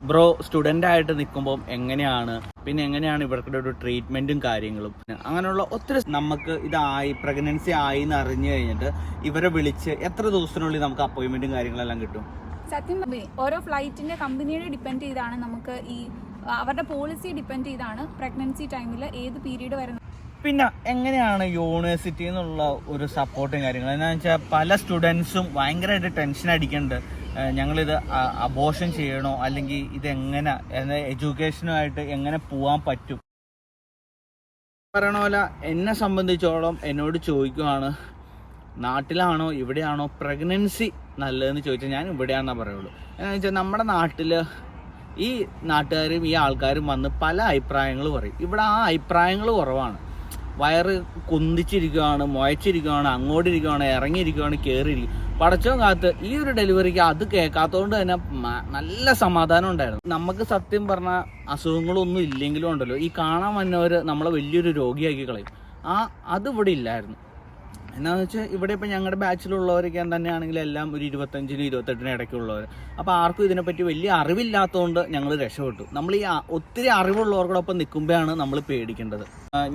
Bro student ആയിട്ട് നിൽക്കുമ്പോൾ എങ്ങനെയാണ്, പിന്നെ എങ്ങനെയാണ് ഇവർക്ക് ഒരു ട്രീറ്റ്മെൻറ്റും കാര്യങ്ങളും, അങ്ങനെയുള്ള ഒത്തിരി നമുക്ക് ഇതായി പ്രഗ്നൻസി ആയി എന്ന് അറിഞ്ഞു കഴിഞ്ഞിട്ട് ഇവരെ വിളിച്ച് എത്ര ദിവസത്തിനുള്ളിൽ നമുക്ക് അപ്പോയിൻമെൻറ്റും കാര്യങ്ങളെല്ലാം കിട്ടും? സത്യം ഓരോ ഫ്ലൈറ്റിൻ്റെ കമ്പനിയുടെ ഡിപ്പെൻഡ് ചെയ്താണ് നമുക്ക് അവരുടെ പോളിസി ഡിപ്പെൻഡ് ചെയ്താണ് പ്രഗ്നൻസി ടൈമിൽ ഏത് പീരീഡ് വരുന്നത്. പിന്നെ എങ്ങനെയാണ് യൂണിവേഴ്സിറ്റി എന്നുള്ള ഒരു സപ്പോർട്ടും കാര്യങ്ങളും? എന്താണെന്ന് വെച്ചാൽ പല സ്റ്റുഡൻസും ഭയങ്കരമായിട്ട് ടെൻഷൻ അടിക്കുന്നുണ്ട്, ഞങ്ങളിത് അബോർഷൻ ചെയ്യണോ, അല്ലെങ്കിൽ ഇതെങ്ങനെ എഡ്യൂക്കേഷനുമായിട്ട് എങ്ങനെ പോകാൻ പറ്റും പറയണ പോലെ. എന്നെ സംബന്ധിച്ചോളം എന്നോട് ചോദിക്കുവാണ്, നാട്ടിലാണോ ഇവിടെയാണോ പ്രഗ്നൻസി നല്ലതെന്ന് ചോദിച്ചാൽ ഞാൻ ഇവിടെയാണെന്നാ പറയുള്ളൂ. എന്താണെന്ന് വെച്ചാൽ നമ്മുടെ നാട്ടിൽ ഈ നാട്ടുകാരും ഈ ആൾക്കാരും വന്ന് പല അഭിപ്രായങ്ങൾ പറയും. ഇവിടെ ആ അഭിപ്രായങ്ങൾ കുറവാണ്. വയറ് കുന്തിച്ചിരിക്കുകയാണ്, മുഴച്ചിരിക്കുകയാണ്, അങ്ങോട്ടിരിക്കുകയാണ്, ഇറങ്ങിയിരിക്കുകയാണ്, കയറിയിരിക്കും. പടച്ചോൻ കാത്ത് ഈ ഒരു ഡെലിവറിക്ക് അത് കേൾക്കാത്തതുകൊണ്ട് തന്നെ നല്ല സമാധാനം ഉണ്ടായിരുന്നു. നമുക്ക് സത്യം പറഞ്ഞാൽ അസുഖങ്ങളൊന്നും ഇല്ലെങ്കിലും ഉണ്ടല്ലോ, ഈ കാണാൻ വന്നവർ നമ്മളെ വലിയൊരു രോഗിയാക്കി കളയും. അതിവിടെ ഇല്ലായിരുന്നു. എന്താണെന്ന് വെച്ചാൽ ഇവിടെ ഇപ്പം ഞങ്ങളുടെ ബാച്ചിലുള്ളവരൊക്കെ തന്നെയാണെങ്കിൽ എല്ലാം ഒരു 25-നും 28-നും ഇടയ്ക്കുള്ളവർ. അപ്പോൾ ആർക്കും ഇതിനെപ്പറ്റി വലിയ അറിവില്ലാത്തതുകൊണ്ട് ഞങ്ങൾ രക്ഷപ്പെട്ടു. നമ്മൾ ഈ ഒത്തിരി അറിവുള്ളവർക്കൊപ്പം നിൽക്കുമ്പോഴാണ് നമ്മൾ പേടിക്കേണ്ടത്.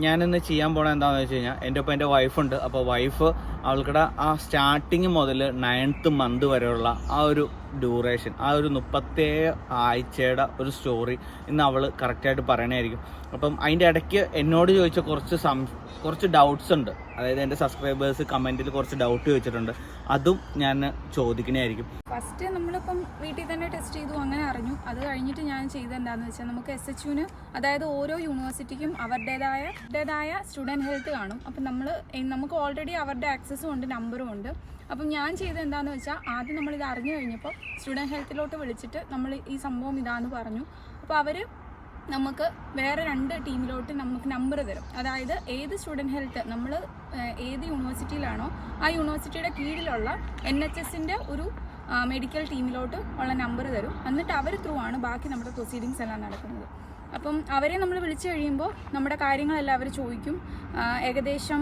ഞാനിന്ന് ചെയ്യാൻ പോണത് എന്താണെന്ന് വെച്ച് കഴിഞ്ഞാൽ, എൻ്റെ ഒപ്പം എൻ്റെ വൈഫുണ്ട്. അപ്പോൾ വൈഫ് അവൾക്കിടെ ആ സ്റ്റാർട്ടിങ് മുതൽ 9th മന്ത് വരെയുള്ള ആ ഒരു ഡ്യൂറേഷൻ, ആ ഒരു 37 ആഴ്ചയുടെ ഒരു സ്റ്റോറി ഇന്ന് അവൾ കറക്റ്റായിട്ട് പറയണമായിരിക്കും. അപ്പം അതിൻ്റെ ഇടയ്ക്ക് എന്നോട് ചോദിച്ച കുറച്ച് ഡൗട്ട്സ് ഉണ്ട്. അതായത് എൻ്റെ സബ്സ്ക്രൈബേഴ്സ് കമൻറ്റിൽ കുറച്ച് ഡൗട്ട് ചോദിച്ചിട്ടുണ്ട്, അതും ഞാൻ ചോദിക്കണമായിരിക്കും. ഫസ്റ്റ് നമ്മളിപ്പം വീട്ടിൽ തന്നെ ടെസ്റ്റ് ചെയ്തു, അങ്ങനെ അറിഞ്ഞു. അത് കഴിഞ്ഞിട്ട് ഞാൻ ചെയ്തത് എന്താണെന്ന് വെച്ചാൽ, നമുക്ക് SHUന് അതായത് ഓരോ യൂണിവേഴ്സിറ്റിക്കും അവരുടേതായ സ്റ്റുഡൻറ്റ് ഹെൽത്ത് കാണും. അപ്പം നമുക്ക് ഓൾറെഡി അവരുടെ ആക്സസും ഉണ്ട്, നമ്പറും ഉണ്ട്. അപ്പം ഞാൻ ചെയ്തത് എന്താണെന്ന് വെച്ചാൽ, ആദ്യം നമ്മളിത് അറിഞ്ഞു കഴിഞ്ഞപ്പോൾ സ്റ്റുഡൻറ്റ് ഹെൽത്തിലോട്ട് വിളിച്ചിട്ട് നമ്മൾ ഈ സംഭവം ഇതാണെന്ന് പറഞ്ഞു. അപ്പോൾ അവർ നമുക്ക് വേറെ 2 ടീമിലോട്ട് നമുക്ക് നമ്പർ തരും. അതായത് ഏത് സ്റ്റുഡൻറ്റ് ഹെൽത്ത് നമ്മൾ ഏത് യൂണിവേഴ്സിറ്റിയിലാണോ ആ യൂണിവേഴ്സിറ്റിയുടെ കീഴിലുള്ള NHSൻ്റെ ഒരു മെഡിക്കൽ ടീമിലോട്ട് ഉള്ള നമ്പർ തരും. എന്നിട്ട് അവർ ത്രൂ ആണ് ബാക്കി നമ്മുടെ പ്രൊസീഡിങ്സ് എല്ലാം നടക്കുന്നത്. അപ്പം അവരെ നമ്മൾ വിളിച്ചു കഴിയുമ്പോൾ നമ്മുടെ കാര്യങ്ങളെല്ലാം അവർ ചോദിക്കും. ഏകദേശം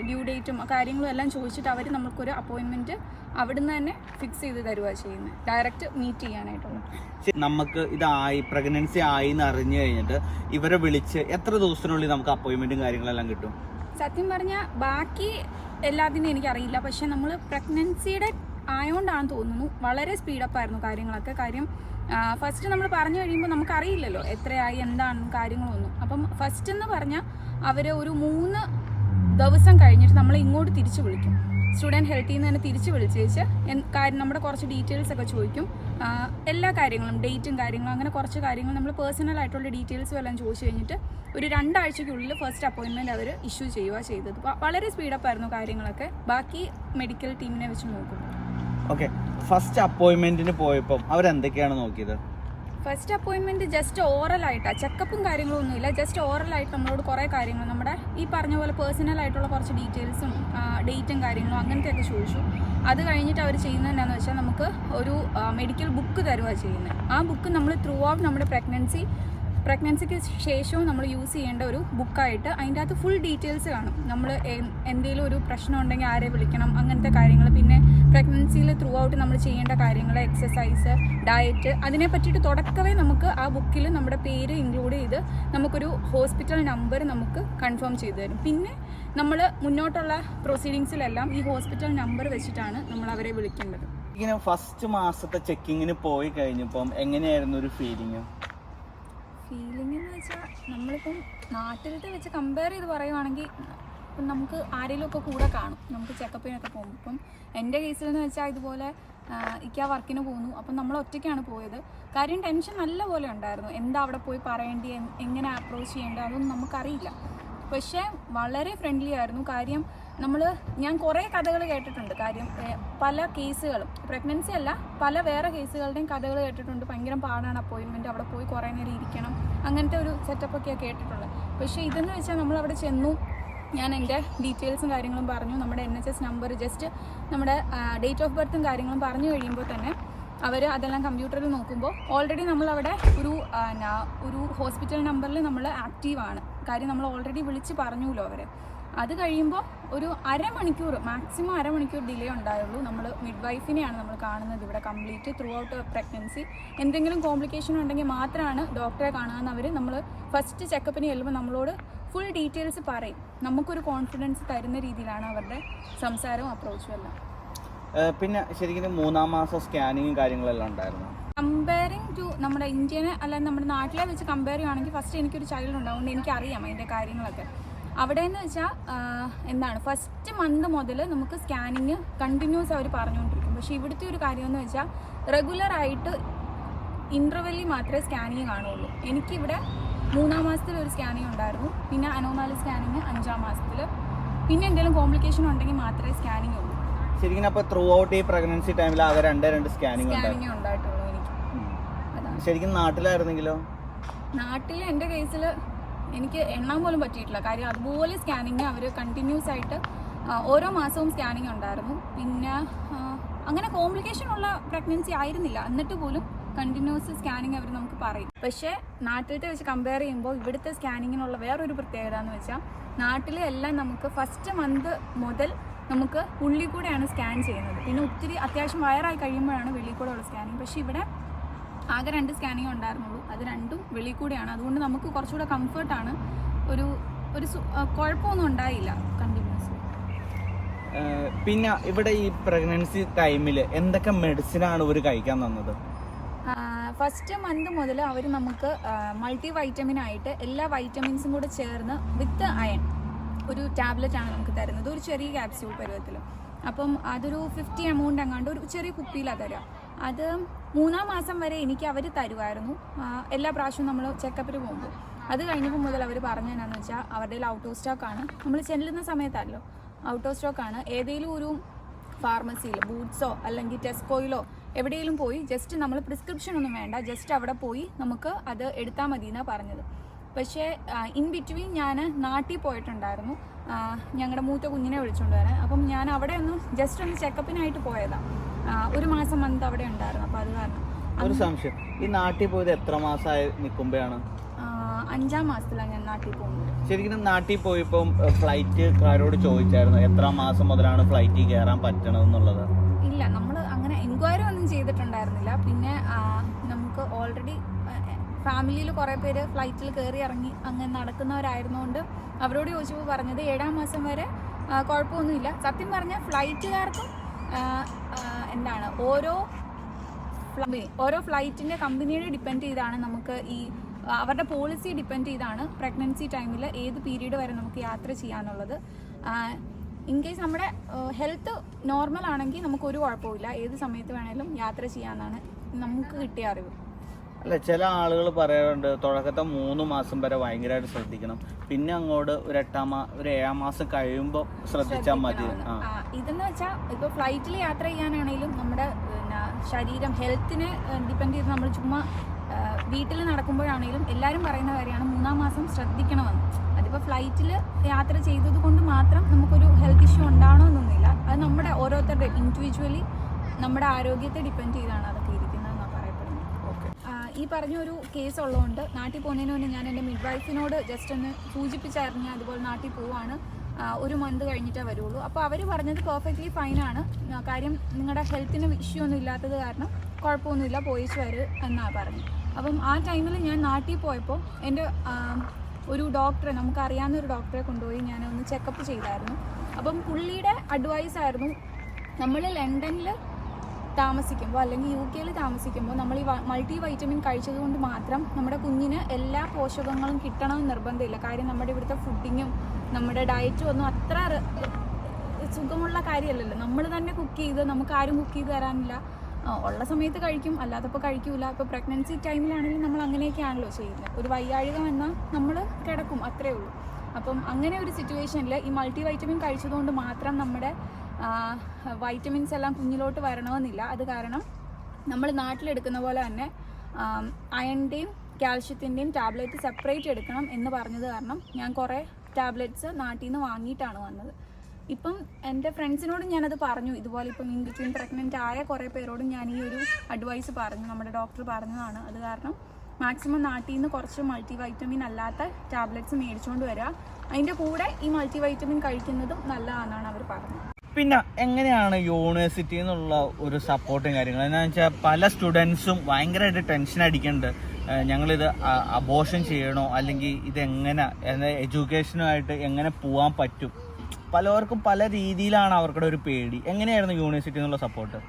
ഡ്യൂ ഡേറ്റും കാര്യങ്ങളും എല്ലാം ചോദിച്ചിട്ട് അവർ നമുക്കൊരു അപ്പോയിൻമെൻറ്റ് അവിടുന്ന് തന്നെ ഫിക്സ് ചെയ്ത് തരുക ചെയ്യുന്നത്, ഡയറക്റ്റ് മീറ്റ് ചെയ്യാനായിട്ടുള്ള. നമുക്ക് ഇതായി പ്രഗ്നൻസി ആയി എന്ന് അറിഞ്ഞു കഴിഞ്ഞിട്ട് ഇവരെ വിളിച്ച് എത്ര ദിവസത്തിനുള്ളിൽ നമുക്ക് അപ്പോയിൻമെൻറ്റും കാര്യങ്ങളെല്ലാം കിട്ടും? സത്യം പറഞ്ഞാൽ ബാക്കി എല്ലാത്തിനും എനിക്കറിയില്ല. പക്ഷേ നമ്മൾ പ്രഗ്നൻസിയുടെ ആയതുകൊണ്ടാണെന്ന് തോന്നുന്നു വളരെ സ്പീഡപ്പായിരുന്നു കാര്യങ്ങളൊക്കെ. കാര്യം ഫസ്റ്റ് നമ്മൾ പറഞ്ഞു കഴിയുമ്പോൾ നമുക്കറിയില്ലല്ലോ എത്രയായി എന്താണെന്നും കാര്യങ്ങളൊന്നും. അപ്പം ഫസ്റ്റ് എന്ന് പറഞ്ഞാൽ അവർ ഒരു 3 ദിവസം കഴിഞ്ഞിട്ട് നമ്മളെ ഇങ്ങോട്ട് തിരിച്ചു വിളിക്കും. സ്റ്റുഡൻറ്റ് ഹെൽത്തിൽ നിന്ന് തന്നെ തിരിച്ച് വിളിച്ചേച്ച് കാര്യം നമ്മുടെ കുറച്ച് ഡീറ്റെയിൽസ് ഒക്കെ ചോദിക്കും. എല്ലാ കാര്യങ്ങളും ഡേറ്റും കാര്യങ്ങളും അങ്ങനെ കുറച്ച് കാര്യങ്ങൾ നമ്മൾ പേഴ്സണൽ ആയിട്ടുള്ള ഡീറ്റെയിൽസും എല്ലാം ചോദിച്ചു കഴിഞ്ഞിട്ട് ഒരു 2 ആഴ്ചയ്ക്കുള്ളിൽ ഫസ്റ്റ് അപ്പോയിൻമെൻറ്റ് അവർ ഇഷ്യൂ ചെയ്യുക ചെയ്തത്. വളരെ സ്പീഡപ്പായിരുന്നു കാര്യങ്ങളൊക്കെ ബാക്കി മെഡിക്കൽ ടീമിനെ വെച്ച് നോക്കും. ഓക്കെ, ഫസ്റ്റ് അപ്പോയിൻമെൻറ്റിന് പോയപ്പം അവരെന്തൊക്കെയാണ് നോക്കിയത്? ഫസ്റ്റ് അപ്പോയിൻമെൻറ്റ് ജസ്റ്റ് ഓറലായിട്ടാണ്, ചെക്കപ്പും കാര്യങ്ങളും ഒന്നുമില്ല. ജസ്റ്റ് ഓറലായിട്ട് നമ്മളോട് കുറേ കാര്യങ്ങൾ നമ്മുടെ ഈ പറഞ്ഞ പോലെ പേഴ്സണലായിട്ടുള്ള കുറച്ച് ഡീറ്റെയിൽസും ഡേറ്റും കാര്യങ്ങളും അങ്ങനത്തെയൊക്കെ ചോദിച്ചു. അത് കഴിഞ്ഞിട്ട് അവർ ചെയ്യുന്നത് എന്താണെന്ന് വെച്ചാൽ, നമുക്ക് ഒരു മെഡിക്കൽ ബുക്ക് തരുക ചെയ്യുന്നത്. ആ ബുക്ക് നമ്മൾ ത്രൂ ഔട്ട് നമ്മുടെ പ്രഗ്നൻസിക്ക് ശേഷവും നമ്മൾ യൂസ് ചെയ്യേണ്ട ഒരു ബുക്കായിട്ട് അതിൻ്റെ അകത്ത് ഫുൾ ഡീറ്റെയിൽസ് കാണും. നമ്മൾ എന്തെങ്കിലും ഒരു പ്രശ്നം ഉണ്ടെങ്കിൽ ആരെ വിളിക്കണം, അങ്ങനത്തെ കാര്യങ്ങൾ. പിന്നെ പ്രഗ്നൻസിയിൽ ത്രൂ ഔട്ട് നമ്മൾ ചെയ്യേണ്ട കാര്യങ്ങൾ, എക്സസൈസ്, ഡയറ്റ്, അതിനെ പറ്റിയിട്ട് തുടക്കമേ നമുക്ക് ആ ബുക്കിൽ നമ്മുടെ പേര് ഇൻക്ലൂഡ് ചെയ്ത് നമുക്കൊരു ഹോസ്പിറ്റൽ നമ്പർ നമുക്ക് കൺഫേം ചെയ്തു തരും. പിന്നെ നമ്മൾ മുന്നോട്ടുള്ള പ്രൊസീഡിങ്സിലെല്ലാം ഈ ഹോസ്പിറ്റൽ നമ്പർ വെച്ചിട്ടാണ് നമ്മൾ അവരെ വിളിക്കേണ്ടത്. ഇങ്ങനെ ഫസ്റ്റ് മാസത്തെ ചെക്കിങ്ങിന് പോയി കഴിഞ്ഞപ്പം എങ്ങനെയായിരുന്നു ഒരു ഫീലിംഗ് എന്ന് വെച്ചാൽ, നമ്മളിപ്പം നാട്ടിലത്തെ വെച്ച് കമ്പയർ ചെയ്ത് പറയുവാണെങ്കിൽ ഇപ്പം നമുക്ക് ആരെങ്കിലുമൊക്കെ കൂടെ കാണും നമുക്ക് ചെക്കപ്പിനൊക്കെ പോകുമ്പോൾ. ഇപ്പം എൻ്റെ കേസിലെന്ന് വെച്ചാൽ ഇതുപോലെ ആ വർക്കിന് പോകുന്നു. അപ്പം നമ്മൾ ഒറ്റയ്ക്കാണ് പോയത്. കാര്യം ടെൻഷൻ നല്ല പോലെ ഉണ്ടായിരുന്നു. എന്താ അവിടെ പോയി പറയേണ്ടി, എങ്ങനെ അപ്രോച്ച് ചെയ്യേണ്ടത്, അതൊന്നും നമുക്കറിയില്ല. പക്ഷേ വളരെ ഫ്രണ്ട്ലി ആയിരുന്നു. കാര്യം ഞാൻ കുറേ കഥകൾ കേട്ടിട്ടുണ്ട്. കാര്യം പല കേസുകളും പ്രഗ്നൻസി അല്ല, പല വേറെ കേസുകളുടെയും കഥകൾ കേട്ടിട്ടുണ്ട്. ഭയങ്കര പാടാണ് അപ്പോയിൻമെൻറ്റ്, അവിടെ പോയി കുറേ നേരം ഇരിക്കണം, അങ്ങനത്തെ ഒരു സെറ്റപ്പൊക്കെയാണ് കേട്ടിട്ടുള്ളത്. പക്ഷേ ഇതെന്ന് വെച്ചാൽ നമ്മളവിടെ ചെന്നു, ഞാൻ എൻ്റെ ഡീറ്റെയിൽസും കാര്യങ്ങളും പറഞ്ഞു, നമ്മുടെ NHS നമ്പർ, ജസ്റ്റ് നമ്മുടെ ഡേറ്റ് ഓഫ് ബർത്തും കാര്യങ്ങളും പറഞ്ഞു കഴിയുമ്പോൾ തന്നെ അവർ അതെല്ലാം കമ്പ്യൂട്ടറിൽ നോക്കുമ്പോൾ ഓൾറെഡി നമ്മളവിടെ ഒരു ഹോസ്പിറ്റൽ നമ്പറിൽ നമ്മൾ ആക്റ്റീവാണ്. കാര്യം നമ്മൾ ഓൾറെഡി വിളിച്ച് പറഞ്ഞുല്ലോ അവരെ. അത് കഴിയുമ്പോൾ ഒരു അരമണിക്കൂർ, മാക്സിമം അരമണിക്കൂർ ഡിലേ ഉണ്ടായുള്ളൂ. നമ്മൾ മിഡ് വൈഫിനെയാണ് നമ്മൾ കാണുന്നത് ഇവിടെ കംപ്ലീറ്റ് ത്രൂ ഔട്ട് പ്രഗ്നൻസി. എന്തെങ്കിലും കോംപ്ലിക്കേഷൻ ഉണ്ടെങ്കിൽ മാത്രമാണ് ഡോക്ടറെ കാണാമെന്നവർ നമ്മൾ ഫസ്റ്റ് ചെക്കപ്പിന് ചെല്ലുമ്പോൾ നമ്മളോട് ഫുൾ ഡീറ്റെയിൽസ് പറയും. നമുക്കൊരു കോൺഫിഡൻസ് തരുന്ന രീതിയിലാണ് അവരുടെ സംസാരവും അപ്രോച്ചും എല്ലാം. പിന്നെ ശരിക്കും 3-ാം മാസം സ്കാനിങ്ങും കാര്യങ്ങളെല്ലാം ഉണ്ടായിരുന്നു. കമ്പയറിങ് ടു നമ്മുടെ ഇന്ത്യനെ അല്ലെങ്കിൽ നമ്മുടെ നാട്ടിലെ വെച്ച് കമ്പയർ ചെയ്യുകയാണെങ്കിൽ ഫസ്റ്റ് എനിക്കൊരു ചൈൽഡ് ഉണ്ടാവുകൊണ്ട് എനിക്കറിയാം അതിൻ്റെ കാര്യങ്ങളൊക്കെ. അവിടെ എന്ന് വെച്ചാൽ എന്താണ്, ഫസ്റ്റ് മന്ത് മുതൽ നമുക്ക് സ്കാനിങ് കണ്ടിന്യൂസ് അവർ പറഞ്ഞുകൊണ്ടിരിക്കും. പക്ഷേ ഇവിടുത്തെ ഒരു കാര്യം എന്ന് വെച്ചാൽ റെഗുലറായിട്ട് ഇൻ്റർവെല്ലിൽ മാത്രമേ സ്കാനിങ് കാണുള്ളൂ. എനിക്കിവിടെ 3-ാം മാസത്തിൽ ഒരു സ്കാനിങ് ഉണ്ടായിരുന്നു, പിന്നെ അനോമാലി സ്കാനിങ് 5-ാം മാസത്തിൽ, പിന്നെ എന്തെങ്കിലും കോംപ്ലിക്കേഷൻ ഉണ്ടെങ്കിൽ മാത്രമേ സ്കാനിങ് ഉള്ളൂ. ശരിക്കും അപ്പോൾ ത്രൂ ഔട്ട് ഈ പ്രഗ്നൻസി ടൈമിൽ ആകെ 2 സ്കാനിങ് ഉണ്ടായിട്ടുള്ളൂ എനിക്ക്. അതാണ്. ശരിക്കും നാട്ടിലായിരുന്നെങ്കിലോ? നാട്ടിൽ എൻ്റെ കേസിൽ എനിക്ക് എണ്ണാൻ പോലും പറ്റിയിട്ടില്ല. കാര്യം അതുപോലെ സ്കാനിങ് അവർ കണ്ടിന്യൂസ് ആയിട്ട് ഓരോ മാസവും സ്കാനിങ് ഉണ്ടായിരുന്നു. പിന്നെ അങ്ങനെ കോംപ്ലിക്കേഷൻ ഉള്ള പ്രഗ്നൻസി ആയിരുന്നില്ല, എന്നിട്ട് പോലും കണ്ടിന്യൂസ് സ്കാനിങ് അവർ നമുക്ക് പറയും. പക്ഷേ നാട്ടിലത്തെ വെച്ച് കമ്പയർ ചെയ്യുമ്പോൾ ഇവിടുത്തെ സ്കാനിങ്ങിനുള്ള വേറൊരു പ്രത്യേകത എന്ന് വെച്ചാൽ നാട്ടിലെ എല്ലാം നമുക്ക് ഫസ്റ്റ് മന്ത് മുതൽ നമുക്ക് ഉള്ളിൽ കൂടെയാണ് സ്കാൻ ചെയ്യുന്നത്. പിന്നെ ഒത്തിരി അത്യാവശ്യം വയറായി കഴിയുമ്പോഴാണ് വെളിയിൽ കൂടെ ഉള്ള സ്കാനിങ്. പക്ഷേ ഇവിടെ ആകെ 2 സ്കാനിങ് ഉണ്ടായിരുന്നുള്ളൂ, അത് 2ഉം വെളിയിൽ കൂടെയാണ്. അതുകൊണ്ട് നമുക്ക് കുറച്ചുകൂടെ കംഫർട്ടാണ്. ഒരു കുഴപ്പമൊന്നും ഉണ്ടായില്ല കണ്ടിന്യൂസ്. പിന്നെ ഇവിടെ ഈ പ്രഗ്നൻസി ടൈമിൽ എന്തൊക്കെ മെഡിസിനാണ് ഇവർ കഴിക്കാൻ തന്നത്? ഫസ്റ്റ് മന്ത് മുതൽ അവർ നമുക്ക് മൾട്ടി വൈറ്റമിൻ ആയിട്ട് എല്ലാ വൈറ്റമിൻസും കൂടെ ചേർന്ന് വിത്ത് അയൺ ഒരു ടാബ്ലറ്റ് ആണ് നമുക്ക് തരുന്നത്, ഒരു ചെറിയ ക്യാപ്സ്യൂൾ പരുവത്തിൽ. അപ്പം അതൊരു 50 എമൗണ്ട് എങ്ങാണ്ട് ഒരു ചെറിയ കുപ്പിയിലാണ് തരിക. അത് 3-ാം മാസം വരെ എനിക്ക് അവർ തരുമായിരുന്നു എല്ലാ പ്രാവശ്യവും നമ്മൾ ചെക്കപ്പിന് പോകുമ്പോൾ. അത് കഴിഞ്ഞപ്പോൾ മുതൽ അവർ പറഞ്ഞതെന്നു വെച്ചാൽ അവരുടെ ഔട്ട് ഓഫ് സ്റ്റോക്കാണ്. നമ്മൾ ചെല്ലുന്ന സമയത്തല്ലോ ഔട്ട് ഓഫ് സ്റ്റോക്കാണ്. ഏതെങ്കിലും ഒരു ഫാർമസിയിൽ ബൂട്ട്സോ അല്ലെങ്കിൽ ടെസ്കോയിലോ എവിടെയെങ്കിലും പോയി ജസ്റ്റ് നമ്മൾ പ്രിസ്ക്രിപ്ഷൻ ഒന്നും വേണ്ട, ജസ്റ്റ് അവിടെ പോയി നമുക്ക് അത് എടുത്താൽ മതി എന്നാണ് പറഞ്ഞത്. പക്ഷേ ഇൻ ബിറ്റ്വീൻ ഞാൻ നാട്ടിൽ പോയിട്ടുണ്ടായിരുന്നു ഞങ്ങളുടെ മൂത്ത കുഞ്ഞിനെ വിളിച്ചുകൊണ്ട് വരാൻ. അപ്പം ഞാൻ അവിടെ ഒന്ന് ജസ്റ്റ് ഒന്ന് ചെക്കപ്പിനായിട്ട് പോയതാണ്. 1 മാസം മന്ത് അവിടെ ഉണ്ടായിരുന്നു. അപ്പോൾ അത് കാരണം ഒരു സംശയം, ഈ നാട്ടിൽ പോയത് എത്ര മാസമായി നിൽക്കുമ്പോഴാണ്? 5-ാം മാസത്തിലാണ് ഞാൻ നാട്ടിൽ പോകുന്നത്. ശരിക്കും നാട്ടിൽ പോയപ്പം ഫ്ലൈറ്റുകാരോട് ചോദിച്ചായിരുന്നു എത്ര മാസം മുതലാണ് ഫ്ലൈറ്റിൽ കയറാൻ പറ്റണമെന്നുള്ളത്? ഇല്ല, നമ്മൾ അങ്ങനെ എൻക്വയറി ഒന്നും ചെയ്തിട്ടുണ്ടായിരുന്നില്ല. പിന്നെ നമുക്ക് ഓൾറെഡി ഫാമിലിയിൽ കുറേ പേര് ഫ്ലൈറ്റിൽ കയറി ഇറങ്ങി അങ്ങനെ നടക്കുന്നവരായിരുന്നുകൊണ്ട് അവരോട് ചോദിച്ചപ്പോൾ പറഞ്ഞത് 7-ാം മാസം വരെ കുഴപ്പമൊന്നുമില്ല. സത്യം പറഞ്ഞാൽ ഫ്ലൈറ്റുകാർക്കും എന്താണ് ഓരോ ഫ്ലൈറ്റിൻ്റെ കമ്പനിയുടെ ഡിപ്പെൻഡ് ചെയ്താണ് നമുക്ക് ഈ അവരുടെ പോളിസി ഡിപ്പെൻഡ് ചെയ്താണ് പ്രഗ്നൻസി ടൈമിൽ ഏത് പീരീഡ് വരെ നമുക്ക് യാത്ര ചെയ്യാനുള്ളത്. ഇൻ കേസ് നമ്മുടെ ഹെൽത്ത് നോർമൽ ആണെങ്കിൽ നമുക്കൊരു കുഴപ്പമില്ല, ഏത് സമയത്ത് വേണേലും യാത്ര ചെയ്യാമെന്നാണ് നമുക്ക് കിട്ടിയ അറിവ്. അല്ല, ചില ആളുകൾ പറയാറുണ്ട് തുടക്കത്തെ 3 മാസം വരെ ഭയങ്കരമായിട്ട് ശ്രദ്ധിക്കണം, പിന്നെ അങ്ങോട്ട് ഒരു 7-ാം മാസം കഴിയുമ്പോൾ ശ്രദ്ധിച്ചാൽ മതി. ഇതെന്ന് വെച്ചാൽ ഇപ്പോൾ ഫ്ലൈറ്റിൽ യാത്ര ചെയ്യാനാണെങ്കിലും നമ്മുടെ ശരീരം ഹെൽത്തിനെ ഡിപ്പെൻഡ് ചെയ്ത് നമ്മൾ ചുമ്മാ വീട്ടിൽ നടക്കുമ്പോഴാണെങ്കിലും എല്ലാവരും പറയുന്ന കാര്യമാണ് 3-ാം മാസം ശ്രദ്ധിക്കണമെന്ന്. അതിപ്പോൾ ഫ്ലൈറ്റിൽ യാത്ര ചെയ്തത് കൊണ്ട് മാത്രം നമുക്കൊരു ഹെൽത്ത് ഇഷ്യൂ ഉണ്ടാവണമെന്നൊന്നുമില്ല. അത് നമ്മുടെ ഓരോരുത്തരുടെ ഇൻഡിവിജ്വലി നമ്മുടെ ആരോഗ്യത്തെ ഡിപ്പെൻഡ് ചെയ്താണ് അതൊക്കെ ഇരിക്കുന്നതെന്നാണ് പറയപ്പെടുന്നത്. ഈ പറഞ്ഞൊരു കേസ് ഉള്ളതുകൊണ്ട് നാട്ടിൽ പോകുന്നതിന് മുന്നേ ഞാൻ എൻ്റെ മിഡ് വൈഫിനോട് ജസ്റ്റ് ഒന്ന് സൂചിപ്പിച്ചായിരുന്നു ഞാൻ അതുപോലെ നാട്ടിൽ പോവാണ്, 1 മന്ത് കഴിഞ്ഞിട്ടേ വരുള്ളൂ. അപ്പോൾ അവർ പറഞ്ഞത് പെർഫെക്റ്റ്ലി ഫൈനാണ്, കാര്യം നിങ്ങളുടെ ഹെൽത്തിന് ഇഷ്യൂ ഒന്നും ഇല്ലാത്തത് കാരണം കുഴപ്പമൊന്നുമില്ല, പോയിച്ച് വരും എന്നാണ് പറഞ്ഞു. അപ്പം ആ ടൈമിൽ ഞാൻ നാട്ടിൽ പോയപ്പോൾ എൻ്റെ ഒരു ഡോക്ടറെ, നമുക്കറിയാവുന്ന ഒരു ഡോക്ടറെ കൊണ്ടുപോയി ഞാൻ ഒന്ന് ചെക്കപ്പ് ചെയ്തായിരുന്നു. അപ്പം പുള്ളിയുടെ അഡ്വൈസായിരുന്നു നമ്മൾ ലണ്ടനിൽ താമസിക്കുമ്പോൾ അല്ലെങ്കിൽ UK താമസിക്കുമ്പോൾ നമ്മൾ ഈ മൾട്ടി വൈറ്റമിൻ കഴിച്ചതുകൊണ്ട് മാത്രം നമ്മുടെ കുഞ്ഞിന് എല്ലാ പോഷകങ്ങളും കിട്ടണമെന്ന് നിർബന്ധമില്ല. കാര്യം നമ്മുടെ ഇവിടുത്തെ ഫുഡിങ്ങും നമ്മുടെ ഡയറ്റും ഒന്നും അത്ര സുഖമുള്ള കാര്യമല്ലല്ലോ. നമ്മൾ തന്നെ കുക്ക് ചെയ്ത് നമുക്ക് ആരും കുക്ക് ചെയ്ത് തരാനില്ല, ഉള്ള സമയത്ത് കഴിക്കും, അല്ലാത്തപ്പോൾ കഴിക്കൂല. ഇപ്പോൾ പ്രഗ്നൻസി ടൈമിലാണെങ്കിലും നമ്മൾ അങ്ങനെയൊക്കെയാണല്ലോ ചെയ്യുന്നത്. ഒരു വയ്യാഴിക വന്നാൽ നമ്മൾ കിടക്കും, അത്രയേ ഉള്ളൂ. അപ്പം അങ്ങനെ ഒരു സിറ്റുവേഷനിൽ ഈ മൾട്ടി വൈറ്റമിൻ കഴിച്ചതുകൊണ്ട് മാത്രം നമ്മുടെ വൈറ്റമിൻസ് എല്ലാം കുഞ്ഞിലോട്ട് വരണമെന്നില്ല. അത് കാരണം നമ്മൾ നാട്ടിലെടുക്കുന്ന പോലെ തന്നെ അയണിൻ്റെയും കാൽഷ്യത്തിൻ്റെയും ടാബ്ലറ്റ് സെപ്പറേറ്റ് എടുക്കണം എന്ന് പറഞ്ഞത് കാരണം ഞാൻ കുറേ ടാബ്ലറ്റ്സ് നാട്ടിൽ നിന്ന് വാങ്ങിയിട്ടാണ് വന്നത്. ഇപ്പം എൻ്റെ ഫ്രണ്ട്സിനോടും ഞാനത് പറഞ്ഞു, ഇതുപോലെ ഇപ്പം ഇൻ ബിറ്റ്വീൻ പ്രഗ്നൻ്റ് ആയ കുറേ പേരോടും ഞാൻ ഈ ഒരു അഡ്വൈസ് പറഞ്ഞു, നമ്മുടെ ഡോക്ടർ പറഞ്ഞതാണ്. അത് കാരണം മാക്സിമം നാട്ടിൽ നിന്ന് കുറച്ച് മൾട്ടി വൈറ്റമിൻ അല്ലാത്ത ടാബ്ലറ്റ്സ് മേടിച്ചുകൊണ്ട് വരിക. അതിൻ്റെ കൂടെ ഈ മൾട്ടി വൈറ്റമിൻ കഴിക്കുന്നതും നല്ലതാണെന്നാണ് അവർ പറഞ്ഞത്. പിന്നെ എങ്ങനെയാണ് യൂണിവേഴ്സിറ്റിയിൽ നിന്നുള്ള ഒരു സപ്പോർട്ടും കാര്യങ്ങളും? എന്താണെന്ന് വെച്ചാൽ പല സ്റ്റുഡൻസും ഭയങ്കരമായിട്ട് ടെൻഷൻ അടിക്കുന്നുണ്ട്. ഞങ്ങളിത് അബോർഷൻ ചെയ്യണോ അല്ലെങ്കിൽ ഇതെങ്ങനെ എഡ്യൂക്കേഷനുമായിട്ട് എങ്ങനെ പോകാൻ പറ്റും? പലവർക്കും പല രീതിയിലാണ് അവർക്കുടെ ഒരു പേടി. എങ്ങനെയായിരുന്നു യൂണിവേഴ്സിറ്റിയിൽ നിന്നുള്ള സപ്പോർട്ട്?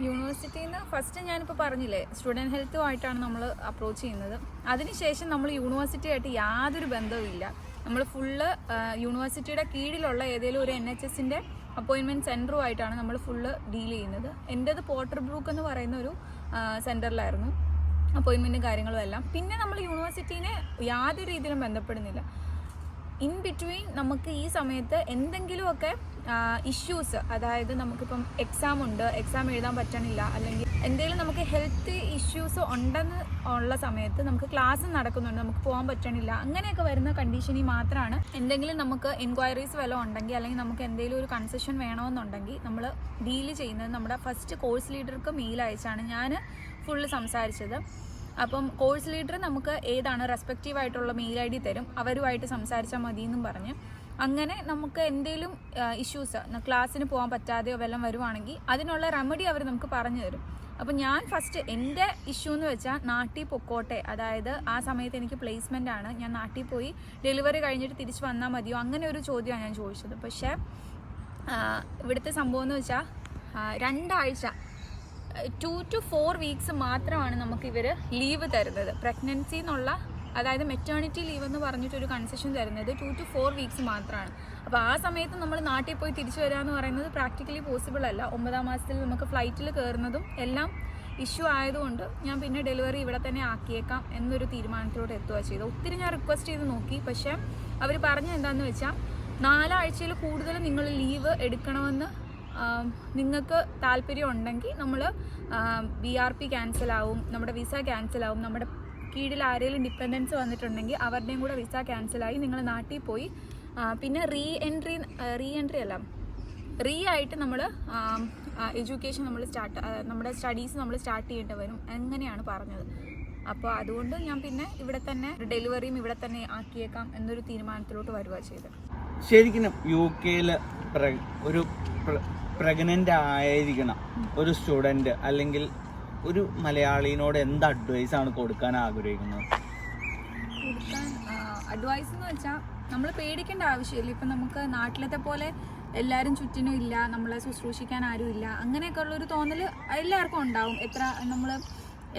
യൂണിവേഴ്സിറ്റിയിൽ നിന്ന് ഫസ്റ്റ് ഞാനിപ്പോൾ പറഞ്ഞില്ലേ, സ്റ്റുഡൻറ് ഹെൽത്തുമായിട്ടാണ് നമ്മൾ അപ്രോച്ച് ചെയ്യുന്നത്. അതിനുശേഷം നമ്മൾ യൂണിവേഴ്സിറ്റിയായിട്ട് യാതൊരു ബന്ധവുമില്ല. നമ്മൾ ഫുള്ള് യൂണിവേഴ്സിറ്റിയുടെ കീഴിലുള്ള ഏതെങ്കിലും ഒരു NHSൻ്റെ അപ്പോയിൻമെൻറ്റ് സെൻറ്ററുമായിട്ടാണ് നമ്മൾ ഫുള്ള് ഡീൽ ചെയ്യുന്നത്. എൻ്റേത് പോർട്ടർ ബ്രൂക്ക് എന്ന് പറയുന്ന ഒരു സെൻറ്ററിലായിരുന്നു അപ്പോയിൻമെൻറ്റും കാര്യങ്ങളും എല്ലാം. പിന്നെ നമ്മൾ യൂണിവേഴ്സിറ്റീനെ യാതൊരു രീതിയിലും ബന്ധപ്പെടുന്നില്ല. ഇൻ ബിറ്റ്വീൻ നമുക്ക് ഈ സമയത്ത് എന്തെങ്കിലുമൊക്കെ ഇഷ്യൂസ്, അതായത് നമുക്കിപ്പം എക്സാം ഉണ്ട്, എക്സാം എഴുതാൻ പറ്റണില്ല, അല്ലെങ്കിൽ എന്തെങ്കിലും നമുക്ക് ഹെൽത്ത് ഇഷ്യൂസ് ഉണ്ടെന്ന് ഉള്ള സമയത്ത് നമുക്ക് ക്ലാസ് നടക്കുന്നുണ്ട്, നമുക്ക് പോകാൻ പറ്റണില്ല, അങ്ങനെയൊക്കെ വരുന്ന കണ്ടീഷനിൽ മാത്രമാണ് എന്തെങ്കിലും നമുക്ക് എൻക്വയറീസ് വല്ലതും ഉണ്ടെങ്കിൽ അല്ലെങ്കിൽ നമുക്ക് എന്തെങ്കിലും ഒരു കൺസെഷൻ വേണമെന്നുണ്ടെങ്കിൽ നമ്മൾ ഡീൽ ചെയ്യുന്നത് നമ്മുടെ ഫസ്റ്റ് കോഴ്സ് ലീഡർക്ക് മെയിൽ അയച്ചാണ് ഞാൻ ഫുള്ള് സംസാരിച്ചത്. അപ്പം കോഴ്സ് ലീഡർ നമുക്ക് ഏതാണ് റെസ്പെക്റ്റീവ് ആയിട്ടുള്ള മെയിൽ ID തരും, അവരുമായിട്ട് സംസാരിച്ചാൽ മതി എന്നും പറഞ്ഞ്. അങ്ങനെ നമുക്ക് എന്തെങ്കിലും ഇഷ്യൂസ് ക്ലാസ്സിന് പോകാൻ പറ്റാതെയോ വല്ലതും വരുവാണെങ്കിൽ അതിനുള്ള റെമഡി അവർ നമുക്ക് പറഞ്ഞു തരും. അപ്പം ഞാൻ ഫസ്റ്റ് എൻ്റെ ഇഷ്യൂ എന്ന് വെച്ചാൽ നാട്ടിൽ പൊക്കോട്ടെ, അതായത് ആ സമയത്ത് എനിക്ക് പ്ലേസ്മെൻ്റ് ആണ്, ഞാൻ നാട്ടിൽ പോയി ഡെലിവറി കഴിഞ്ഞിട്ട് തിരിച്ച് വന്നാൽ മതിയോ, അങ്ങനെ ഒരു ചോദ്യമാണ് ഞാൻ ചോദിച്ചത്. പക്ഷേ ഇവിടുത്തെ സംഭവം എന്ന് വെച്ചാൽ 2 ആഴ്ച 2 to 4 വീക്സ് മാത്രമാണ് നമുക്ക് ഇവർ ലീവ് തരുന്നത്. പ്രഗ്നൻസി എന്നുള്ള, അതായത് മെറ്റേണിറ്റി ലീവ് എന്ന് പറഞ്ഞിട്ടൊരു കൺസെഷൻ തരുന്നത് 2 to 4 വീക്സ് മാത്രമാണ്. അപ്പോൾ ആ സമയത്ത് നമ്മൾ നാട്ടിൽ പോയി തിരിച്ചു വരിക എന്ന് പറയുന്നത് പ്രാക്ടിക്കലി പോസിബിൾ അല്ല. 9ാം മാസത്തിൽ നമുക്ക് ഫ്ലൈറ്റിൽ കയറുന്നതും എല്ലാം ഇഷ്യൂ ആയതുകൊണ്ട് ഞാൻ പിന്നെ ഡെലിവറി ഇവിടെ തന്നെ ആക്കിയേക്കാം എന്നൊരു തീരുമാനത്തിലോട്ട് എത്തുക ചെയ്തു. ഒത്തിരി ഞാൻ റിക്വസ്റ്റ് ചെയ്ത് നോക്കി, പക്ഷേ അവർ പറഞ്ഞത് എന്താണെന്ന് വെച്ചാൽ 4 ആഴ്ചയിൽ കൂടുതൽ നിങ്ങൾ ലീവ് എടുക്കണമെന്ന് നിങ്ങൾക്ക് താല്പര്യം ഉണ്ടെങ്കിൽ നമ്മൾ BRP ക്യാൻസലാവും, നമ്മുടെ വിസ ക്യാൻസലാവും, നമ്മുടെ കീഴിൽ ആരെങ്കിലും ഡിപ്പെൻഡൻസ് വന്നിട്ടുണ്ടെങ്കിൽ അവരുടെയും കൂടെ വിസ ക്യാൻസലായി നിങ്ങൾ നാട്ടിൽ പോയി പിന്നെ റീ ആയിട്ട് നമ്മൾ എഡ്യൂക്കേഷൻ നമ്മൾ നമ്മുടെ സ്റ്റഡീസ് നമ്മൾ സ്റ്റാർട്ട് ചെയ്യേണ്ടി വരും, അങ്ങനെയാണ് പറഞ്ഞത്. അപ്പോൾ അതുകൊണ്ട് ഞാൻ പിന്നെ ഇവിടെ തന്നെ ഡെലിവറിയും ഇവിടെ തന്നെ ആക്കിയേക്കാം എന്നൊരു തീരുമാനത്തിലോട്ട് വരിക ചെയ്തത്. ശരിക്കും UK-ൽ ഒരു പ്രഗ്നൻ്റ് ആയിരിക്കണം ഒരു സ്റ്റുഡൻറ്റ് അല്ലെങ്കിൽ ഒരു മലയാളീനോട് എന്ത് അഡ്വൈസാണ് കൊടുക്കാൻ ആഗ്രഹിക്കുന്നത്? അഡ്വൈസ് എന്ന് വെച്ചാൽ നമ്മൾ പേടിക്കേണ്ട ആവശ്യമില്ല. ഇപ്പം നമുക്ക് നാട്ടിലത്തെ പോലെ എല്ലാവരും ചുറ്റിനും ഇല്ല, നമ്മളെ ശുശ്രൂഷിക്കാൻ ആരും ഇല്ല, അങ്ങനെയൊക്കെ ഉള്ളൊരു തോന്നൽ എല്ലാവർക്കും ഉണ്ടാവും.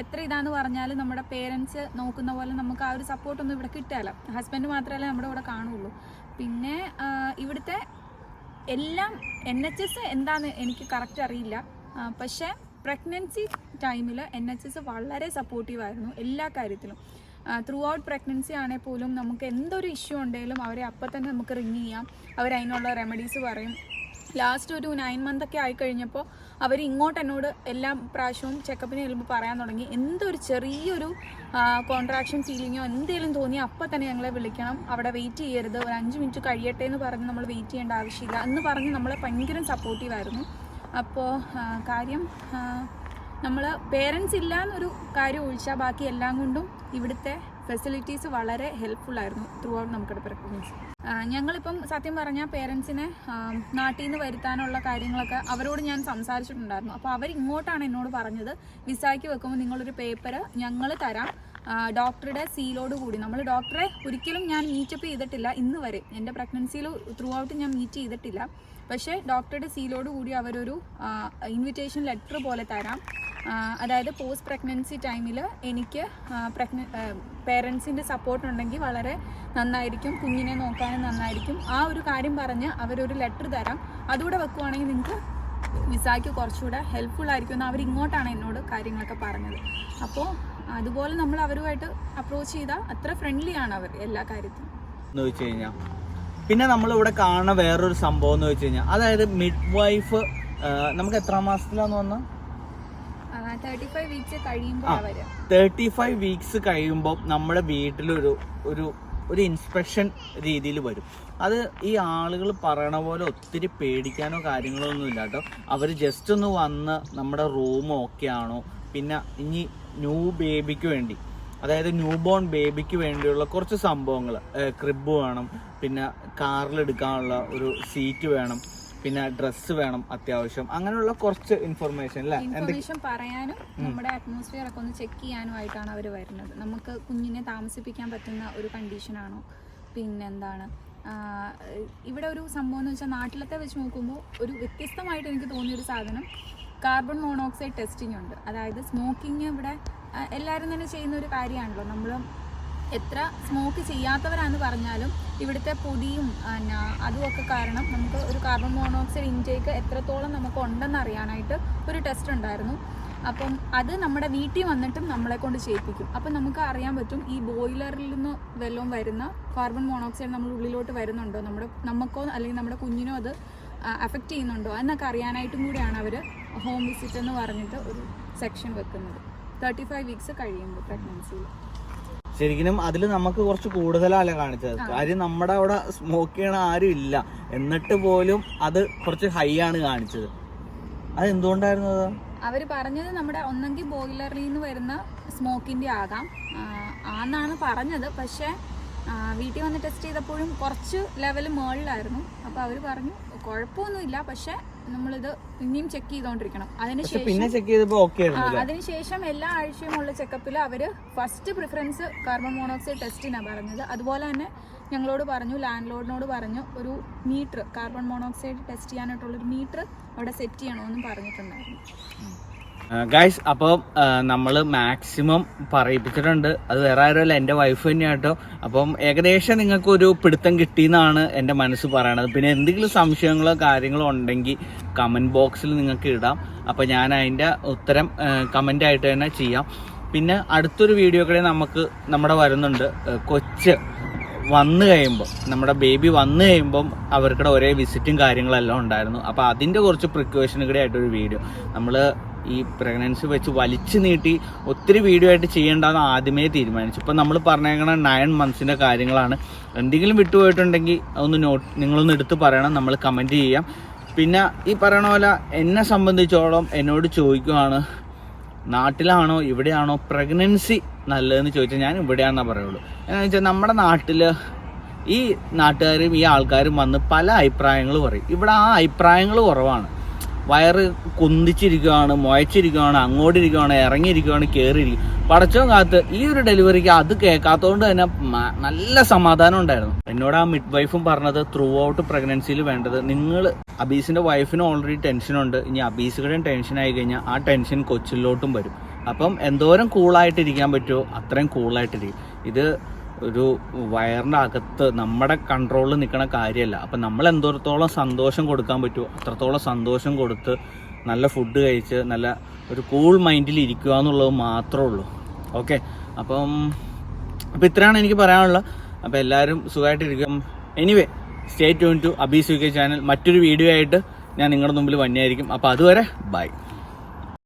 എത്ര ഇതാന്ന് പറഞ്ഞാൽ നമ്മുടെ പേരൻസ് നോക്കുന്ന പോലെ നമുക്ക് ആ ഒരു സപ്പോർട്ടൊന്നും ഇവിടെ കിട്ടുകയില്ല. ഹസ്ബൻഡ് മാത്രമല്ല നമ്മുടെ ഇവിടെ കാണുള്ളൂ. പിന്നെ ഇവിടുത്തെ എല്ലാം NHS എന്താണെന്ന് എനിക്ക് കറക്റ്റ് അറിയില്ല, പക്ഷേ പ്രഗ്നൻസി ടൈമിൽ NHS വളരെ സപ്പോർട്ടീവായിരുന്നു എല്ലാ കാര്യത്തിലും. ത്രൂ ഔട്ട് പ്രഗ്നൻസി ആണെങ്കിൽ പോലും നമുക്ക് എന്തൊരു ഇഷ്യൂ ഉണ്ടെങ്കിലും അവരെ അപ്പം തന്നെ നമുക്ക് റിങ് ചെയ്യാം, അവരതിനുള്ള റെമഡീസ് പറയും. ലാസ്റ്റ് ഒരു 9 മന്തൊക്കെ ആയിക്കഴിഞ്ഞപ്പോൾ അവർ ഇങ്ങോട്ട് എന്നോട് എല്ലാ പ്രാവശ്യവും ചെക്കപ്പിന് ചെല്ലുമ്പോൾ പറയാൻ തുടങ്ങി, എന്തൊരു ചെറിയൊരു കോൺട്രാക്ഷൻ ഫീലിങ്ങോ എന്തെങ്കിലും തോന്നിയാൽ അപ്പം തന്നെ ഞങ്ങളെ വിളിക്കണം, അവിടെ വെയിറ്റ് ചെയ്യരുത്, ഒരു 5 മിനിറ്റ് കഴിയട്ടെ എന്ന് പറഞ്ഞ് നമ്മൾ വെയിറ്റ് ചെയ്യേണ്ട ആവശ്യമില്ല എന്ന് പറഞ്ഞ് നമ്മളെ ഭയങ്കര സപ്പോർട്ടീവായിരുന്നു. അപ്പോൾ കാര്യം നമ്മൾ പേരൻസ് ഇല്ല എന്നൊരു കാര്യം ഒഴിച്ചാൽ ബാക്കി എല്ലാം കൊണ്ടും ഇവിടുത്തെ ഫെസിലിറ്റീസ് വളരെ ഹെൽപ്ഫുള്ളായിരുന്നു ത്രൂ ഔട്ട് നമുക്കിവിടെ പ്രഗ്നൻസി. ഞങ്ങളിപ്പം സത്യം പറഞ്ഞാൽ പേരൻസിനെ നാട്ടിൽ നിന്ന് വരുത്താനുള്ള കാര്യങ്ങളൊക്കെ അവരോട് ഞാൻ സംസാരിച്ചിട്ടുണ്ടായിരുന്നു. അപ്പോൾ അവരിങ്ങോട്ടാണ് എന്നോട് പറഞ്ഞത്, വിസയ്ക്ക് വെക്കുമ്പോൾ നിങ്ങളൊരു പേപ്പർ ഞങ്ങൾ തരാം ഡോക്ടറുടെ സീലോട് കൂടി. നമ്മൾ ഡോക്ടറെ ഒരിക്കലും ഞാൻ മീറ്റപ്പ് ചെയ്തിട്ടില്ല ഇന്ന് വരെ, എൻ്റെ പ്രഗ്നൻസിയിൽ ത്രൂ ഔട്ട് ഞാൻ മീറ്റ് ചെയ്തിട്ടില്ല. പക്ഷേ ഡോക്ടറുടെ സീലോട് കൂടി അവരൊരു ഇൻവിറ്റേഷൻ ലെറ്റർ പോലെ തരാം. അതായത് പോസ്റ്റ് പ്രഗ്നൻസി ടൈമിൽ എനിക്ക് പേരൻസിൻ്റെ സപ്പോർട്ട് ഉണ്ടെങ്കിൽ വളരെ നന്നായിരിക്കും, കുഞ്ഞിനെ നോക്കാനും നന്നായിരിക്കും, ആ ഒരു കാര്യം പറഞ്ഞ് അവരൊരു ലെറ്റർ തരാം. അതുകൂടെ വെക്കുവാണെങ്കിൽ നിങ്ങൾക്ക് വിസയ്ക്ക് കുറച്ചുകൂടെ ഹെൽപ്ഫുൾ ആയിരിക്കും എന്ന് അവരിങ്ങോട്ടാണ് എന്നോട് കാര്യങ്ങളൊക്കെ പറഞ്ഞത്. അപ്പോൾ അതുപോലെ നമ്മൾ അവരുമായിട്ട് അപ്രോച്ച് ചെയ്താൽ അത്ര ഫ്രണ്ട്ലിയാണ് അവർ എല്ലാ കാര്യത്തിലും എന്ന് വെച്ച് കഴിഞ്ഞാൽ. പിന്നെ നമ്മളിവിടെ കാണുന്ന വേറൊരു സംഭവം എന്ന് വെച്ച് കഴിഞ്ഞാൽ, അതായത് മിഡ് വൈഫ് നമുക്ക് എത്രാം മാസത്തിലാന്ന് വന്നാൽ 35 വീക്സ് കഴിയുമ്പോൾ 35 വീക്സ് കഴിയുമ്പോൾ നമ്മുടെ വീട്ടിലൊരു ഒരു ഇൻസ്പെക്ഷൻ രീതിയിൽ വരും. അത് ഈ ആളുകൾ പറയണ പോലെ ഒത്തിരി പേടിക്കാനോ കാര്യങ്ങളോ ഒന്നും ഇല്ല കേട്ടോ. അവർ ജസ്റ്റ് ഒന്ന് വന്ന് നമ്മുടെ റൂം ഓക്കെ ആണോ, പിന്നെ ഇനി ന്യൂ ബേബിക്ക് വേണ്ടി അതായത് ന്യൂ ബോൺ ബേബിക്ക് വേണ്ടിയുള്ള കുറച്ച് സംഭവങ്ങൾ, ക്രിബ് വേണം, പിന്നെ കാറിലെടുക്കാനുള്ള ഒരു സീറ്റ് വേണം, പിന്നെ ഡ്രസ്സ് വേണം അത്യാവശ്യം, അങ്ങനെയുള്ള കുറച്ച് ഇൻഫർമേഷൻ പറയാനും നമ്മുടെ അറ്റ്മോസ്ഫിയർ ഒക്കെ ഒന്ന് ചെക്ക് ചെയ്യാനുമായിട്ടാണ് അവർ വരുന്നത്. നമുക്ക് കുഞ്ഞിനെ താമസിപ്പിക്കാൻ പറ്റുന്ന ഒരു കണ്ടീഷനാണോ, പിന്നെന്താണ് ഇവിടെ ഒരു സംഭവം എന്ന് വെച്ചാൽ നാട്ടിലത്തെ വെച്ച് നോക്കുമ്പോൾ ഒരു വ്യത്യസ്തമായിട്ട് എനിക്ക് തോന്നിയൊരു സാധനം കാർബൺ മോണോക്സൈഡ് ടെസ്റ്റിംഗ് ഉണ്ട്. അതായത് സ്മോക്കിങ് ഇവിടെ എല്ലാവരും തന്നെ ചെയ്യുന്ന ഒരു കാര്യമാണല്ലോ. നമ്മൾ എത്ര സ്മോക്ക് ചെയ്യാത്തവരാണെന്ന് പറഞ്ഞാലും ഇവിടുത്തെ പൊടിയും അതുമൊക്കെ കാരണം നമുക്ക് ഒരു കാർബൺ മോണോക്സൈഡ് ഇൻടേക്ക് എത്രത്തോളം നമുക്ക് ഉണ്ടെന്ന് അറിയാനായിട്ട് ഒരു ടെസ്റ്റ് ഉണ്ടായിരുന്നു. അപ്പം അത് നമ്മുടെ വീട്ടിൽ വന്നിട്ടും നമ്മളെ കൊണ്ട് ചെയ്യിപ്പിക്കും. അപ്പം നമുക്ക് അറിയാൻ പറ്റും ഈ ബോയിലറിൽ നിന്ന് വല്ലതും വരുന്ന കാർബൺ മോണോക്സൈഡ് നമ്മുടെ ഉള്ളിലോട്ട് വരുന്നുണ്ടോ, നമുക്കോ അല്ലെങ്കിൽ നമ്മുടെ കുഞ്ഞിനോ അത് അഫക്റ്റ് ചെയ്യുന്നുണ്ടോ എന്നൊക്കെ അറിയാനായിട്ടും കൂടിയാണ് അവർ ഹോം വിസിറ്റ് എന്ന് പറഞ്ഞിട്ട് ഒരു സെക്ഷൻ വെക്കുന്നത് 35 വീക്സ് കഴിയുമ്പോൾ പ്രഗ്നൻസിയിൽ. ശരിക്കും അതിൽ നമുക്ക് കുറച്ച് കൂടുതലല്ല കാണിച്ചത്. കാര്യം നമ്മുടെ അവിടെ സ്മോക്ക് ചെയ്യണ ആരും ഇല്ല, എന്നിട്ട് പോലും അത് കുറച്ച് ഹൈ ആണ് കാണിച്ചത്. അത് എന്തുകൊണ്ടായിരുന്നു? അവർ പറഞ്ഞത് നമ്മുടെ ഒന്നെങ്കിൽ ബോയിലറിൽ നിന്ന് വരുന്ന സ്മോക്കിൻ്റെ ആകാം ആന്നാണ് പറഞ്ഞത്. പക്ഷേ വീട്ടിൽ വന്ന് ടെസ്റ്റ് ചെയ്തപ്പോഴും കുറച്ച് ലെവൽ മുകളിലായിരുന്നു. അപ്പോൾ അവർ പറഞ്ഞു കുഴപ്പമൊന്നുമില്ല, പക്ഷേ നമ്മളിത് പിന്നെയും ചെക്ക് ചെയ്തോണ്ടിരിക്കണം. അതിനുശേഷം എല്ലാ ആഴ്ചയുമുള്ള ചെക്കപ്പിൽ അവർ ഫസ്റ്റ് പ്രിഫറൻസ് കാർബൺ മോണോക്സൈഡ് ടെസ്റ്റിനാണ് പറഞ്ഞത്. അതുപോലെ തന്നെ ഞങ്ങളോട് പറഞ്ഞു, ലാൻഡ് ലോഡിനോട് പറഞ്ഞു ഒരു മീറ്റർ കാർബൺ മോണോക്സൈഡ് ടെസ്റ്റ് ചെയ്യാനായിട്ടുള്ളൊരു മീറ്റർ അവിടെ സെറ്റ് ചെയ്യണമെന്നും പറഞ്ഞിട്ടുണ്ടായിരുന്നു. ഗൈസ്, അപ്പോൾ നമ്മൾ മാക്സിമം പറയിപ്പിച്ചിട്ടുണ്ട്. അത് വേറെ ആരുമല്ല, എൻ്റെ വൈഫ് തന്നെയാട്ടോ. അപ്പം ഏകദേശം നിങ്ങൾക്കൊരു പിടുത്തം കിട്ടിയെന്നാണ് എൻ്റെ മനസ്സ് പറയണത്. പിന്നെ എന്തെങ്കിലും സംശയങ്ങളോ കാര്യങ്ങളോ ഉണ്ടെങ്കിൽ കമൻറ്റ് ബോക്സിൽ നിങ്ങൾക്ക് ഇടാം. അപ്പോൾ ഞാൻ അതിൻ്റെ ഉത്തരം കമൻ്റായിട്ട് തന്നെ ചെയ്യാം. പിന്നെ അടുത്തൊരു വീഡിയോ കൂടെ നമ്മുടെ വരുന്നുണ്ട്. കൊച്ച് വന്നു കഴിയുമ്പോൾ, നമ്മുടെ ബേബി വന്നു കഴിയുമ്പം അവർക്കിടെ ഒരേ വിസിറ്റും കാര്യങ്ങളെല്ലാം ഉണ്ടായിരുന്നു. അപ്പോൾ അതിൻ്റെ കുറച്ച് പ്രിക്കോഷൻ കൂടെ ആയിട്ടൊരു വീഡിയോ നമ്മൾ ഈ പ്രഗ്നൻസി വെച്ച് വലിച്ചു നീട്ടി ഒത്തിരി വീഡിയോ ആയിട്ട് ചെയ്യേണ്ടതെന്ന് ആദ്യമേ തീരുമാനിച്ചു. ഇപ്പം നമ്മൾ പറഞ്ഞേക്കണ 9 months കാര്യങ്ങളാണ്. എന്തെങ്കിലും വിട്ടുപോയിട്ടുണ്ടെങ്കിൽ നിങ്ങളൊന്ന് എടുത്ത് പറയണം, നമ്മൾ കമൻറ്റ് ചെയ്യാം. പിന്നെ ഈ പറയണ പോലെ എന്നെ സംബന്ധിച്ചോളം എന്നോട് ചോദിക്കുവാണ്, നാട്ടിലാണോ ഇവിടെയാണോ പ്രഗ്നൻസി നല്ലതെന്ന് ചോദിച്ചാൽ ഞാൻ ഇവിടെയാണെന്നേ പറയുള്ളൂ. എന്താണെന്ന് വെച്ചാൽ നമ്മുടെ നാട്ടിൽ ഈ നാട്ടുകാരും ഈ ആൾക്കാരും വന്ന് പല അഭിപ്രായങ്ങൾ പറയും. ഇവിടെ ആ അഭിപ്രായങ്ങൾ കുറവാണ്. വയറ് കുന്തിച്ചിരിക്കുകയാണ്, മുയച്ചിരിക്കുകയാണ്, അങ്ങോട്ടിരിക്കുകയാണ്, ഇറങ്ങിയിരിക്കുകയാണ്, കയറിയിരിക്കും. പടച്ചോ കാത്ത് ഈ ഒരു ഡെലിവറിക്ക് അത് കേൾക്കാത്തതുകൊണ്ട് തന്നെ നല്ല സമാധാനം ഉണ്ടായിരുന്നു. എന്നോട് ആ മിഡ് വൈഫും പറഞ്ഞത് ത്രൂ ഔട്ട് പ്രഗ്നൻസിയിൽ വേണ്ടത് നിങ്ങൾ അബീസിൻ്റെ വൈഫിന് ഓൾറെഡി ടെൻഷനുണ്ട്, ഇനി അബീസുകളുടെയും ടെൻഷൻ ആയി കഴിഞ്ഞാൽ ആ ടെൻഷൻ കൊച്ചിലോട്ടും വരും. അപ്പം എന്തോരം കൂളായിട്ടിരിക്കാൻ പറ്റുമോ അത്രയും കൂളായിട്ടിരിക്കും. ഇത് ഒരു വയറിൻ്റെ അകത്ത് നമ്മുടെ കൺട്രോളിൽ നിൽക്കുന്ന കാര്യമല്ല. അപ്പം നമ്മൾ എന്തോരത്തോളം സന്തോഷം കൊടുക്കാൻ പറ്റുമോ അത്രത്തോളം സന്തോഷം കൊടുത്ത് നല്ല ഫുഡ് കഴിച്ച് നല്ല ഒരു കൂൾ മൈൻഡിൽ ഇരിക്കുക എന്നുള്ളത് മാത്രമേ ഉള്ളൂ. ഓക്കെ, അപ്പം ഇത്രയാണ് എനിക്ക് പറയാനുള്ളത്. അപ്പോൾ എല്ലാവരും സുഖമായിട്ടിരിക്കും. എനിവേ, സ്റ്റേ ട്യൂൺ ടു അബീസ് UK ചാനൽ. മറ്റൊരു വീഡിയോ ആയിട്ട് ഞാൻ നിങ്ങളുടെ മുമ്പിൽ വന്നെയായിരിക്കും. അപ്പോൾ അതുവരെ ബൈ.